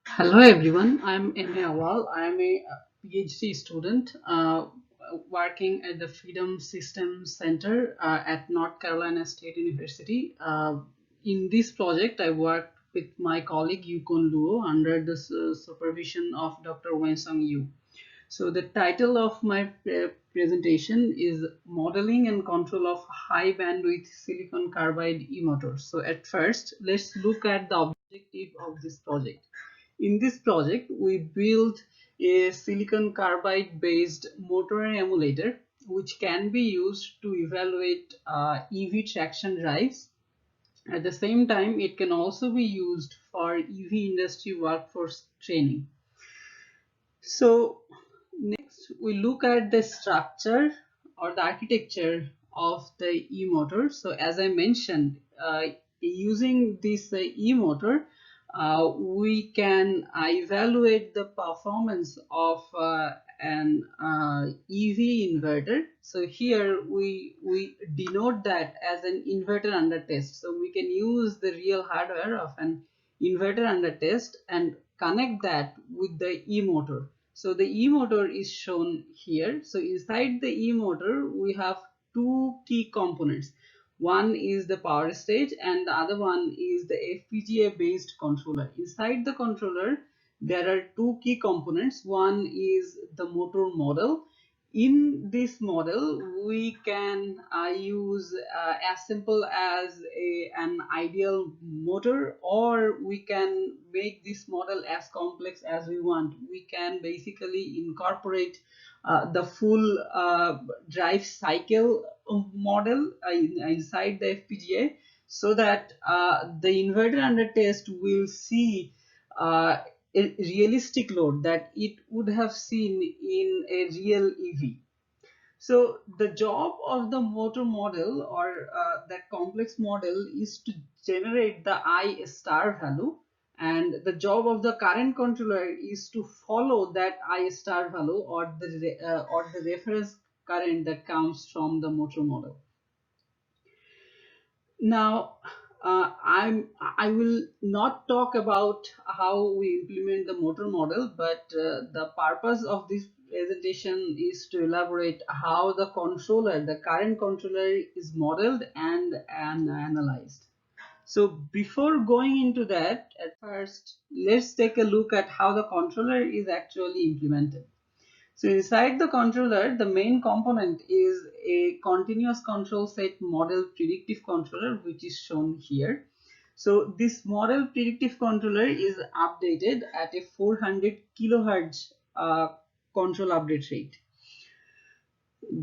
Hello everyone, I'm Awal. I'm a PhD student working at the Freedom Systems Center at North Carolina State University. In this project, I worked with my colleague Yukon Luo under the supervision of Dr. Wensong Yu. So the title of my presentation is Modeling and Control of High Bandwidth Silicon Carbide E-Motors. So at first, let's look at the objective of this project. In this project, we built a silicon carbide based motor emulator which can be used to evaluate EV traction drives. At the same time, it can also be used for EV industry workforce training. So next we look at the structure or the architecture of the e-motor. So as I mentioned, using this e-motor, we can evaluate the performance of an EV inverter. So here we denote that as an inverter under test. So we can use the real hardware of an inverter under test and connect that with the e-motor. So the e-motor is shown here. So inside the e-motor, we have two key components. One is the power stage and the other one is the FPGA based controller. Inside the controller, there are two key components. One is the motor model. In this model, we can use as simple as an ideal motor, or we can make this model as complex as we want. We can basically incorporate the full drive cycle model inside the FPGA, so that the inverter under test will see uh, a realistic load that it would have seen in a real EV. So the job of the motor model or that complex model is to generate the I star value, and the job of the current controller is to follow that I star value or the reference current that comes from the motor model. Now, I will not talk about how we implement the motor model, but the purpose of this presentation is to elaborate how the current controller is modeled and analyzed. So before going into that, at first, let's take a look at how the controller is actually implemented. So inside the controller, the main component is a continuous control set model predictive controller, which is shown here. So this model predictive controller is updated at a 400 kilohertz control update rate.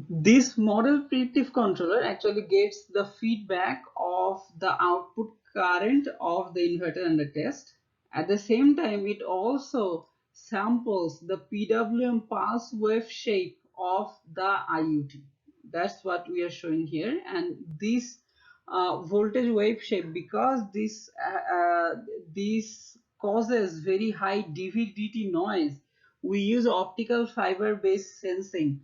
This model predictive controller actually gets the feedback of the output current of the inverter under test. At the same time, it also samples the PWM pulse wave shape of the IUT. That's what we are showing here. And this voltage wave shape, because this causes very high dV/dt noise, we use optical fiber based sensing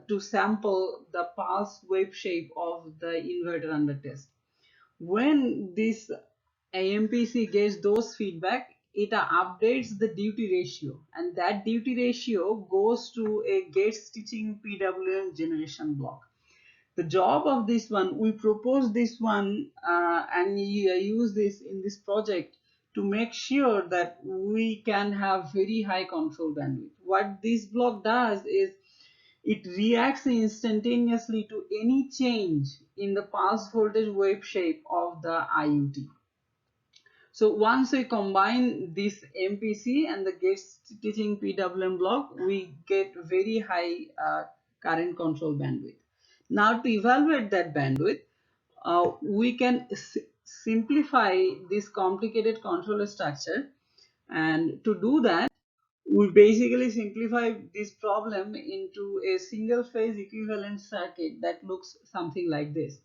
to sample the pulse wave shape of the inverter under test. When this AMPC gets those feedback, it updates the duty ratio, and that duty ratio goes to a gate stitching PWM generation block. The job of this one, we propose this one and we use this in this project to make sure that we can have very high control bandwidth. What this block does is it reacts instantaneously to any change in the pulse voltage wave shape of the IUT. So once we combine this MPC and the gate stitching PWM block, we get very high current control bandwidth. Now to evaluate that bandwidth, we can simplify this complicated controller structure, and to do that, we basically simplify this problem into a single phase equivalent circuit that looks something like this.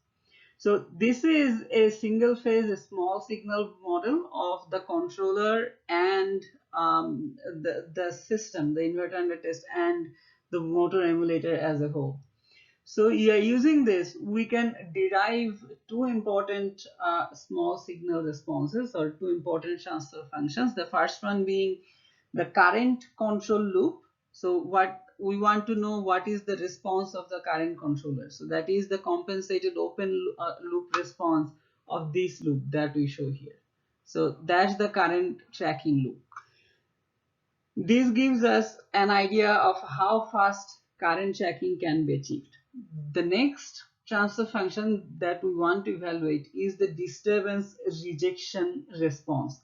So this is a single phase small signal model of the controller and the system, the inverter under test, and the motor emulator as a whole. So yeah, using this, we can derive two important small signal responses or two important transfer functions. The first one being the current control loop. So what we want to know, what is the response of the current controller. So that is the compensated open loop response of this loop that we show here. So that's the current tracking loop. This gives us an idea of how fast current checking can be achieved. The next transfer function that we want to evaluate is the disturbance rejection response.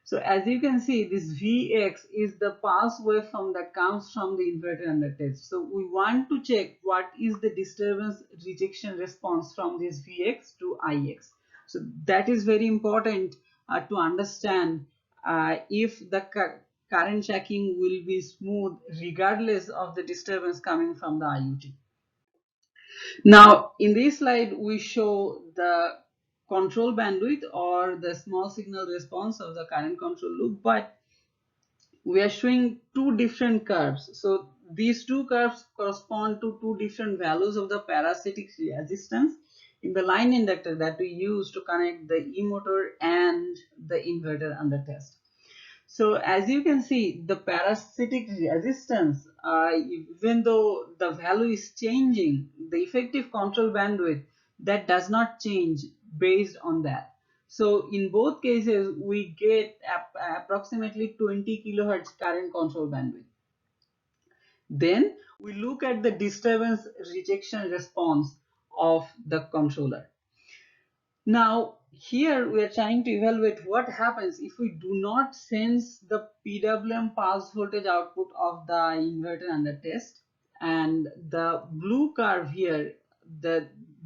So as you can see, this Vx is the pulse waveform that comes from the inverter under test. So we want to check what is the disturbance rejection response from this Vx to Ix. So that is very important to understand if the current checking will be smooth regardless of the disturbance coming from the IUT. Now, in this slide, we show the control bandwidth or the small signal response of the current control loop, but we are showing two different curves. So these two curves correspond to two different values of the parasitic resistance in the line inductor that we use to connect the e-motor and the inverter under test. So as you can see, the parasitic resistance, even though the value is changing, the effective control bandwidth, that does not change based on that. So in both cases, we get approximately 20 kilohertz current control bandwidth. Then we look at the disturbance rejection response of the controller. Now, here we are trying to evaluate what happens if we do not sense the PWM pulse voltage output of the inverter under test. And the blue curve here,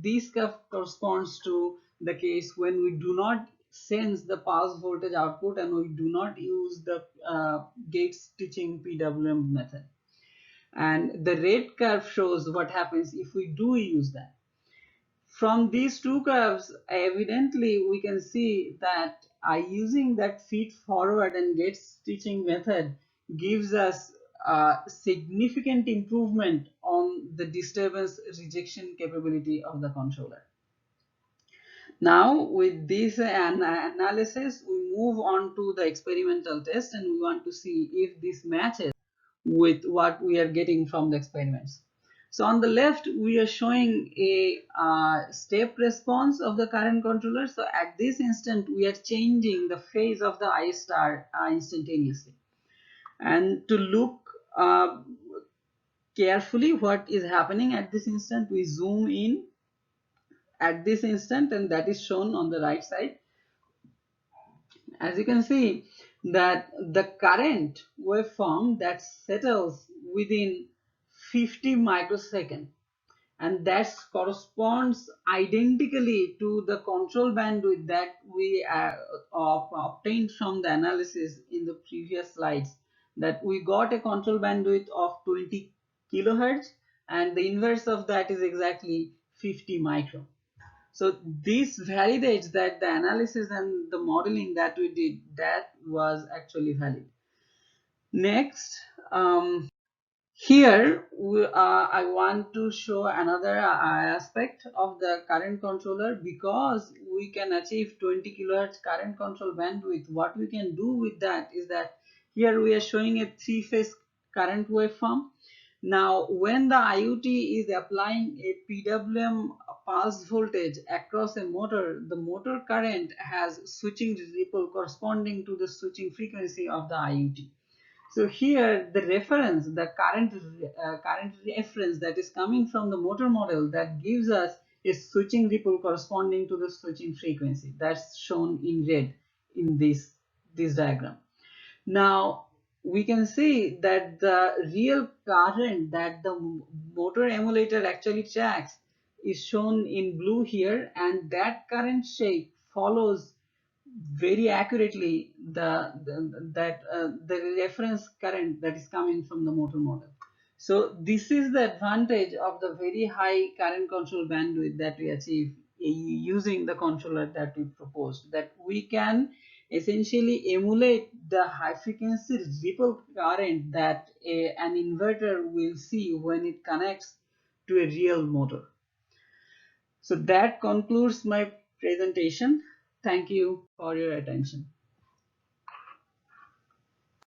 this curve corresponds to the case when we do not sense the pulse voltage output and we do not use the gate stitching PWM method. And the red curve shows what happens if we do use that. From these two curves, evidently we can see that using that feed forward and gate stitching method gives us a significant improvement on the disturbance rejection capability of the controller. Now with this analysis, we move on to the experimental test and we want to see if this matches with what we are getting from the experiments. So on the left, we are showing a step response of the current controller. So at this instant, we are changing the phase of the I star instantaneously. And to look carefully what is happening at this instant, we zoom in at this instant, and that is shown on the right side. As you can see that the current waveform that settles within 50 microseconds, and that corresponds identically to the control bandwidth that we obtained from the analysis in the previous slides, that we got a control bandwidth of 20 kilohertz and the inverse of that is exactly 50 micro. So this validates that the analysis and the modeling that we did, that was actually valid. Next, here I want to show another aspect of the current controller. Because we can achieve 20 kilohertz current control bandwidth, what we can do with that is that here we are showing a three-phase current waveform. Now, when the IoT is applying a PWM pulse voltage across a motor, the motor current has switching ripple corresponding to the switching frequency of the IoT. So here the reference, the current reference that is coming from the motor model, that gives us a switching ripple corresponding to the switching frequency. That's shown in red in this diagram. Now we can see that the real current that the motor emulator actually tracks is shown in blue here, and that current shape follows very accurately the reference current that is coming from the motor model. So this is the advantage of the very high current control bandwidth that we achieve using the controller that we proposed, that we can essentially emulate the high frequency ripple current that an inverter will see when it connects to a real motor. So that concludes my presentation. Thank you for your attention.